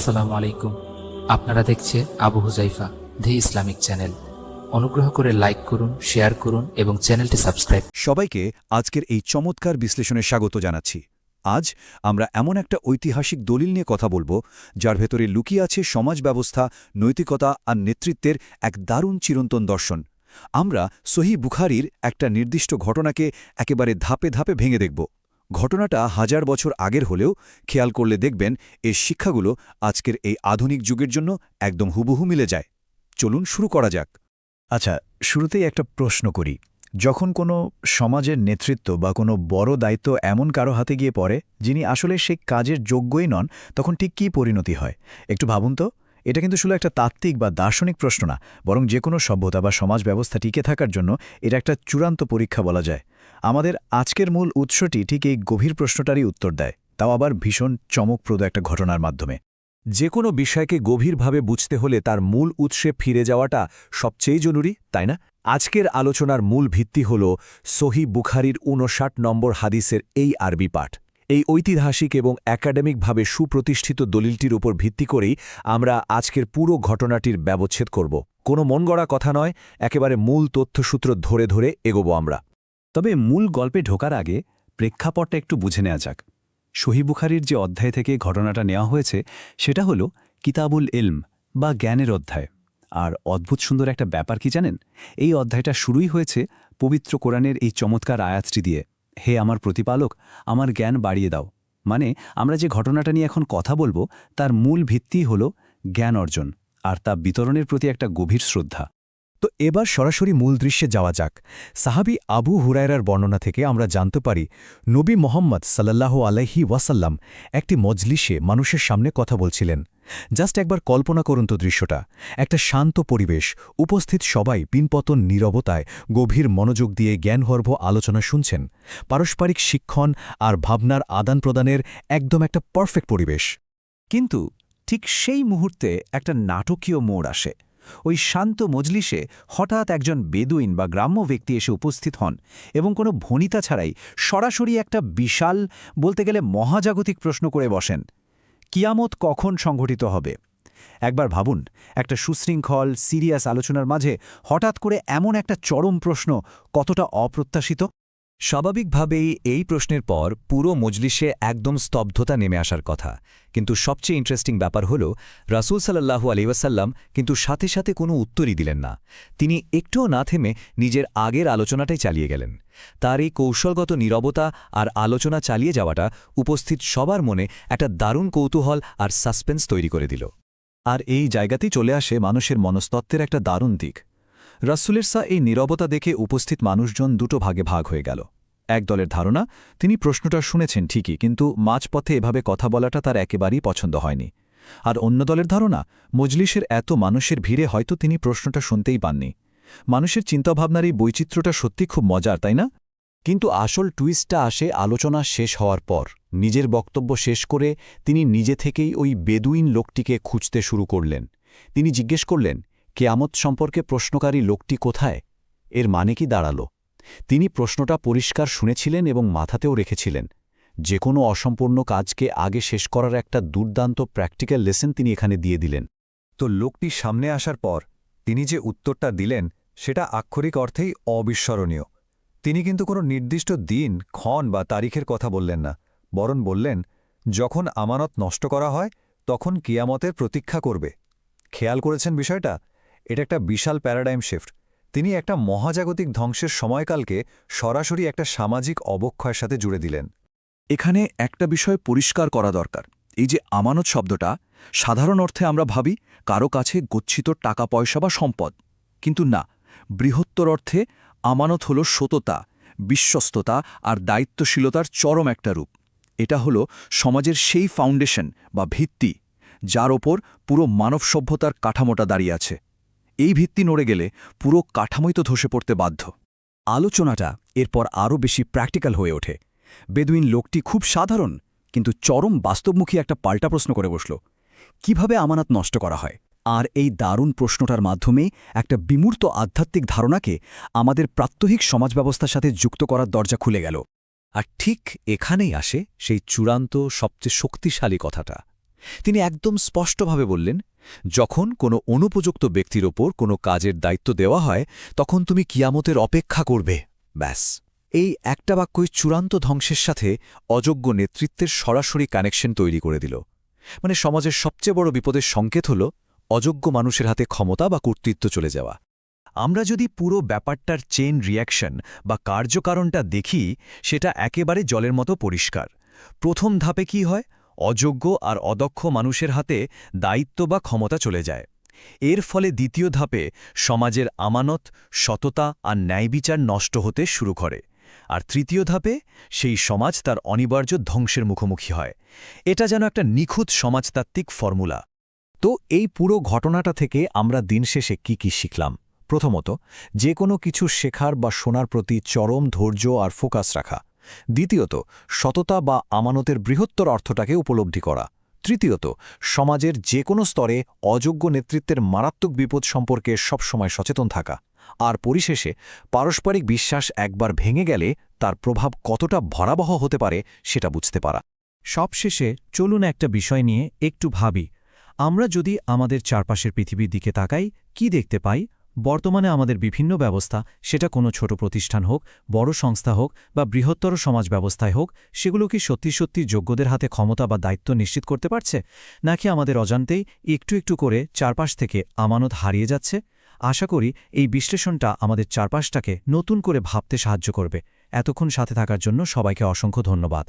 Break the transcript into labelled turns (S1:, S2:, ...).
S1: আসসালামু আলাইকুম। আপনারা দেখছে আবু হুজাইফা দি ইসলামিক চ্যানেল। অনুগ্রহ করে লাইক করুন, শেয়ার করুন এবং চ্যানেলটি সাবস্ক্রাইব।
S2: সবাইকে আজকের এই চমৎকার বিশ্লেষণে স্বাগত জানাচ্ছি। আজ আমরা এমন একটা ঐতিহাসিক দলিল নিয়ে কথা বলবো যার ভেতরে লুকিয়ে আছে সমাজ ব্যবস্থা, নৈতিকতা আর নেতৃত্বের এক দারুণ চিরন্তন দর্শন। আমরা সহিহ বুখারীর একটা নির্দিষ্ট ঘটনাকে একেবারে ধাপে ধাপে ভেঙে দেখব। ঘটনাটা হাজার বছর আগের হলেও খেয়াল করলে দেখবেন এর শিক্ষাগুলো আজকের এই আধুনিক যুগের জন্য একদম হুবহু মিলে যায়। চলুন শুরু করা যাক।
S3: আচ্ছা, শুরুতেই একটা প্রশ্ন করি। যখন কোনো সমাজের নেতৃত্ব বা কোনো বড় দায়িত্ব এমন কারো হাতে গিয়ে পড়ে যিনি আসলে সেই কাজের যোগ্যই নন, তখন ঠিক কী পরিণতি হয়? একটু ভাবুন তো। এটা কিন্তু শুধু একটা তাত্ত্বিক বা দার্শনিক প্রশ্ন না, বরং যে কোনো সভ্যতা বা সমাজ ব্যবস্থা টিকে থাকার জন্য এটা একটা চূড়ান্ত পরীক্ষা বলা যায়। আমাদের আজকের মূল উৎসটি ঠিক এই গভীর প্রশ্নটারই উত্তর দেয়, তাও আবার ভীষণ চমকপ্রদ একটা ঘটনার মাধ্যমে।
S2: যে কোনো বিষয়কে গভীরভাবে বুঝতে হলে তার মূল উৎসে ফিরে যাওয়াটা সবচেয়ে জরুরি, তাই না? আজকের আলোচনার মূল ভিত্তি হল সহিহ বুখারীর ৫৯ নম্বর হাদিসের এই আরবি পাঠ। এই ঐতিহাসিক এবং একাডেমিকভাবে সুপ্রতিষ্ঠিত দলিলটির উপর ভিত্তি করেই আমরা আজকের পুরো ঘটনাটির ব্যবচ্ছেদ করব। কোনো মনগড়া কথা নয়, একেবারে মূল তথ্যসূত্র ধরে ধরে এগোব আমরা।
S3: তবে মূল গল্পে ঢোকার আগে প্রেক্ষাপটটা একটু বুঝে নেওয়া যাক। সহিহ বুখারীর যে অধ্যায় থেকে ঘটনাটা নেওয়া হয়েছে সেটা হলো কিতাবুল ইলম বা জ্ঞানের অধ্যায়। আর অদ্ভুত সুন্দর একটা ব্যাপার কি জানেন? এই অধ্যায়টা শুরুই হয়েছে পবিত্র কোরআনের এই চমৎকার আয়াতটি দিয়ে, হে আমার প্রতিপালক, আমার জ্ঞান বাড়িয়ে দাও। মানে আমরা যে ঘটনাটা নিয়ে এখন কথা বলবো তার মূল ভিত্তিই হলো জ্ঞান অর্জন আর তা বিতরণের প্রতি একটা গভীর শ্রদ্ধা।
S2: তো এবার সরাসরি মূল দৃশ্যে যাওয়া যাক। সাহাবী আবু হুরায়রার বর্ণনা থেকে আমরা জানতে পারি, নবী মোহাম্মদ সাল্লাল্লাহু আলাইহি ওয়াসাল্লাম একটি মজলিসে মানুষের সামনে কথা বলছিলেন। জাস্ট একবার কল্পনা করুন তো দৃশ্যটা। একটা শান্ত পরিবেশ, উপস্থিত সবাই পিনপতন নীরবতায় গভীর মনোযোগ দিয়ে জ্ঞানগর্ভ আলোচনা শুনছেন। পারস্পরিক শিক্ষণ আর ভাবনার আদান প্রদানের একদম একটা পারফেক্ট পরিবেশ।
S3: কিন্তু ঠিক সেই মুহূর্তে একটা নাটকীয় মোড় আসে। ওই শান্ত মজলিসে হঠাৎ একজন বেদুইন বা গ্রাম্য ব্যক্তি এসে উপস্থিত হন এবং কোনো ভনিতা ছাড়াই সরাসরি একটা বিশাল, বলতে গেলে মহাজাগতিক প্রশ্ন করে বসেন। কিয়ামত কখন সংঘটিত হবে? একবার ভাবুন, একটা সুশৃঙ্খল সিরিয়াস আলোচনার মাঝে হঠাৎ করে এমন একটা চরম প্রশ্ন কতটা অপ্রত্যাশিত।
S2: স্বাভাবিকভাবেই এই প্রশ্নের পর পুরো মজলিসে একদম স্তব্ধতা নেমে আসার কথা। কিন্তু সবচেয়ে ইন্টারেস্টিং ব্যাপার হল, রাসূল সাল্লাল্লাহু আলাইহি ওয়াসাল্লাম কিন্তু সাথে সাথে কোনো উত্তরই দিলেন না। তিনি একটুও না থেমে নিজের আগের আলোচনাটাই চালিয়ে গেলেন। তার এই কৌশলগত নীরবতা আর আলোচনা চালিয়ে যাওয়াটা উপস্থিত সবার মনে একটা দারুণ কৌতূহল আর সাসপেন্স তৈরি করে দিল।
S3: আর এই জায়গাতেই চলে আসে মানুষের মনস্তত্ত্বের একটা দারুণ দিক। রাসূলের এই নীরবতা দেখে উপস্থিত মানুষজন দুটো ভাগে ভাগ হয়ে গেল। এক দলের ধারণা, তিনি প্রশ্নটা শুনেছেন ঠিকই, কিন্তু মাঝপথে এভাবে কথা বলাটা তার একেবারেই পছন্দ হয়নি। আর অন্য দলের ধারণা, মজলিসের এত মানুষের ভিড়ে হয়তো তিনি প্রশ্নটা শুনতেই পাননি। মানুষের চিন্তাভাবনার এই বৈচিত্র্যটা সত্যি খুব মজার, তাই না?
S2: কিন্তু আসল টুইস্টটা আসে আলোচনা শেষ হওয়ার পর। নিজের বক্তব্য শেষ করে তিনি নিজে থেকেই ওই বেদুইন লোকটিকে খুঁজতে শুরু করলেন। তিনি জিজ্ঞেস করলেন, কিয়ামত সম্পর্কে প্রশ্নকারী লোকটি কোথায়? এর মানে কি দাঁড়ালো? তিনি প্রশ্নটা পরিষ্কার শুনেছিলেন এবং মাথাতেও রেখেছিলেন। যে কোনো অসম্পূর্ণ কাজকে আগে শেষ করার একটা দুর্দান্ত প্র্যাকটিক্যাল লেসন তিনি এখানে দিয়ে দিলেন।
S4: তো লোকটি সামনে আসার পর তিনি যে উত্তরটা দিলেন সেটা আক্ষরিক অর্থেই অবিস্মরণীয়। তিনি কিন্তু কোনো নির্দিষ্ট দিন, ক্ষণ বা তারিখের কথা বললেন না, বরং বললেন, যখন আমানত নষ্ট করা হয় তখন কিয়ামতের প্রতীক্ষা করবে। খেয়াল করেছেন বিষয়টা? এটা একটা বিশাল প্যারাডাইম শিফট। তিনি একটা মহাজাগতিক ধ্বংসের সময়কালকে সরাসরি একটা সামাজিক অবক্ষয়ের সাথে জুড়ে দিলেন।
S3: এখানে একটা বিষয় পরিষ্কার করা দরকার। এই যে আমানত শব্দটা, সাধারণ অর্থে আমরা ভাবি কারো কাছে গচ্ছিত টাকা পয়সা বা সম্পদ, কিন্তু না, বৃহত্তর অর্থে আমানত হল সততা, বিশ্বস্ততা আর দায়িত্বশীলতার চরম একটা রূপ। এটা হলো সমাজের সেই ফাউন্ডেশন বা ভিত্তি যার ওপর পুরো মানব সভ্যতার কাঠামোটা দাঁড়িয়ে আছে। এই ভিত্তি নড়ে গেলে পুরো কাঠামোই তো ধসে পড়তে বাধ্য। আলোচনাটা এরপর আরও বেশি প্র্যাকটিক্যাল হয়ে ওঠে। বেদুইন লোকটি খুব সাধারণ কিন্তু চরম বাস্তবমুখী একটা পাল্টা প্রশ্ন করে বসল, কিভাবে আমানত নষ্ট করা হয়? আর এই দারুণ প্রশ্নটার মাধ্যমেই একটা বিমূর্ত আধ্যাত্মিক ধারণাকে আমাদের প্রাত্যহিক সমাজব্যবস্থার সাথে যুক্ত করার দরজা খুলে গেল।
S2: আর ঠিক এখানেই আসে সেই চূড়ান্ত সবচেয়ে শক্তিশালী কথাটা। তিনি একদম স্পষ্টভাবে বললেন, যখন কোনো অনুপযুক্ত ব্যক্তির ওপর কোনো কাজের দায়িত্ব দেওয়া হয় তখন তুমি কিয়ামতের অপেক্ষা করবে। ব্যাস। এই একটা বাক্যই চূড়ান্ত ধ্বংসের সাথে অযোগ্য নেতৃত্বের সরাসরি কানেকশন তৈরি করে দিল। মানে সমাজের সবচেয়ে বড় বিপদের সংকেত হল অযোগ্য মানুষের হাতে ক্ষমতা বা কর্তৃত্ব চলে যাওয়া।
S3: আমরা যদি পুরো ব্যাপারটার চেইন রিয়াকশন বা কার্যকারণটা দেখি, সেটা একেবারে জলের মতো পরিষ্কার। প্রথম ধাপে কি হয়? অযোগ্য আর অদক্ষ মানুষের হাতে দায়িত্ব বা ক্ষমতা চলে যায়। এর ফলে দ্বিতীয় ধাপে সমাজের আমানত, সততা আর ন্যায়বিচার নষ্ট হতে শুরু করে। আর তৃতীয় ধাপে সেই সমাজ তার অনিবার্য ধ্বংসের মুখোমুখি হয়। এটা যেন একটা নিখুঁত সমাজতাত্ত্বিক ফর্মুলা। তো এই পুরো ঘটনাটা থেকে আমরা দিন শেষে কি শিখলাম? প্রথমত, যে কোনো কিছু শেখার বা শোনার প্রতি চরম ধৈর্য আর ফোকাস রাখা। দ্বিতীয়ত, সততা বা আমানতের বৃহত্তর অর্থটাকে উপলব্ধি করা। তৃতীয়ত, সমাজের যে কোনো স্তরে অযোগ্য নেতৃত্বের মারাত্মক বিপদ সম্পর্কে সবসময় সচেতন থাকা। আর পরিশেষে, পারস্পরিক বিশ্বাস একবার ভেঙে গেলে তার প্রভাব কতটা ভয়াবহ হতে পারে সেটা বুঝতে পারা।
S5: সবশেষে চলুন একটা বিষয় নিয়ে একটু ভাবি। আমরা যদি আমাদের চারপাশের পৃথিবীর দিকে তাকাই, কি দেখতে পাই? বর্তমানে আমাদের বিভিন্ন ব্যবস্থা, সেটা কোনো ছোট প্রতিষ্ঠান হোক, বড় সংস্থা হোক বা বৃহত্তর সমাজ ব্যবস্থায় হোক, সেগুলো কি সত্যি সত্যি যোগ্যদের হাতে ক্ষমতা বা দায়িত্ব নিশ্চিত করতে পারছে, নাকি আমাদের অজান্তেই একটু একটু করে চারপাশ থেকে আমানত হারিয়ে যাচ্ছে? আশা করি এই বিশ্লেষণটা আমাদের চারপাশটাকে নতুন করে ভাবতে সাহায্য করবে। এতক্ষণ সাথে থাকার জন্য সবাইকে অসংখ্য ধন্যবাদ।